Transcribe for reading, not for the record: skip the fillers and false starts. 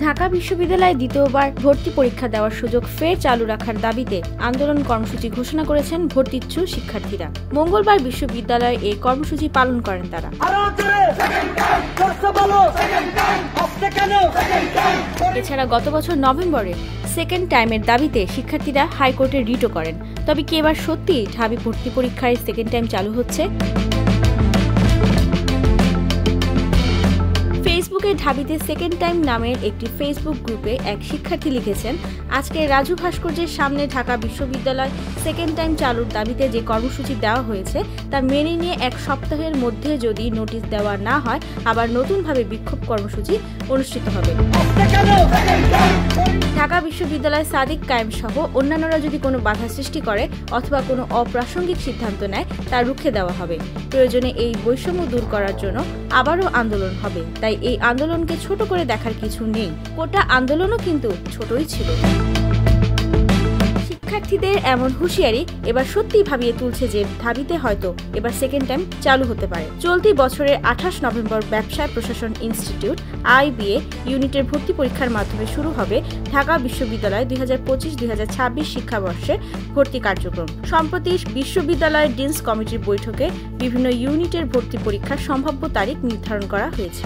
ঢাকা বিশ্ববিদ্যালয়ে দ্বিতীয়বার ভর্তি পরীক্ষা দেওয়ার সুযোগ ফের চালু রাখার দাবিতে আন্দোলন কর্মসূচি ঘোষণা করেছেন ভর্তিচ্ছু শিক্ষার্থীরা। মঙ্গলবার বিশ্ববিদ্যালয়ে এই কর্মসূচি পালন করেন তারা। এছাড়া গত বছর নভেম্বরে সেকেন্ড টাইমের দাবিতে শিক্ষার্থীরা হাইকোর্টে রিটও করেন। তবে কি এবার সত্যি ঢাবি ভর্তি পরীক্ষায় সেকেন্ড টাইম চালু হচ্ছে? ফেসবুকে ঢাবিতে সেকেন্ড টাইম নামের একটি ফেসবুক গ্রুপে এক শিক্ষার্থী লিখেছেন, আজকে রাজু ভাস্কর্যের সামনে ঢাকা বিশ্ববিদ্যালয় সেকেন্ড টাইম চালুর দাবিতে যে কর্মসূচি দেওয়া হয়েছে তা মেনে নিয়ে এক সপ্তাহের মধ্যে যদি নোটিশ দেওয়া না হয় আবার নতুনভাবে বিক্ষোভ কর্মসূচি অনুষ্ঠিত হবে। ঢাকা বিশ্ববিদ্যালয় সাদিক কায়েম সহ অন্যান্যরা যদি কোনো বাধা সৃষ্টি করে অথবা কোনো অপ্রাসঙ্গিক সিদ্ধান্ত নেয় তা রুখে দেওয়া হবে। প্রয়োজনে এই বৈষম্য দূর করার জন্য আবারও আন্দোলন হবে। তাই এই আন্দোলনকে ছোট করে দেখার কিছু নেই। কোটা আন্দোলনও কিন্তু ছোটই ছিল। শিক্ষার্থীদের এমন হুঁশিয়ারি এবার সত্যিই ভাবিয়ে তুলছে যে ঢাবিতে হয়তো এবার সেকেন্ড টাইম চালু হতে পারে। চলতি বছরের 28 নভেম্বর ব্যবসায় প্রশাসন ইনস্টিটিউট IBA ইউনিটের ভর্তি পরীক্ষার মাধ্যমে শুরু হবে ঢাকা বিশ্ববিদ্যালয় 2025-2026 শিক্ষাবর্ষে ভর্তি কার্যক্রম। সম্প্রতি বিশ্ববিদ্যালয়ের ডিনস কমিটির বৈঠকে বিভিন্ন ইউনিটের ভর্তি পরীক্ষার সম্ভাব্য তারিখ নির্ধারণ করা হয়েছে।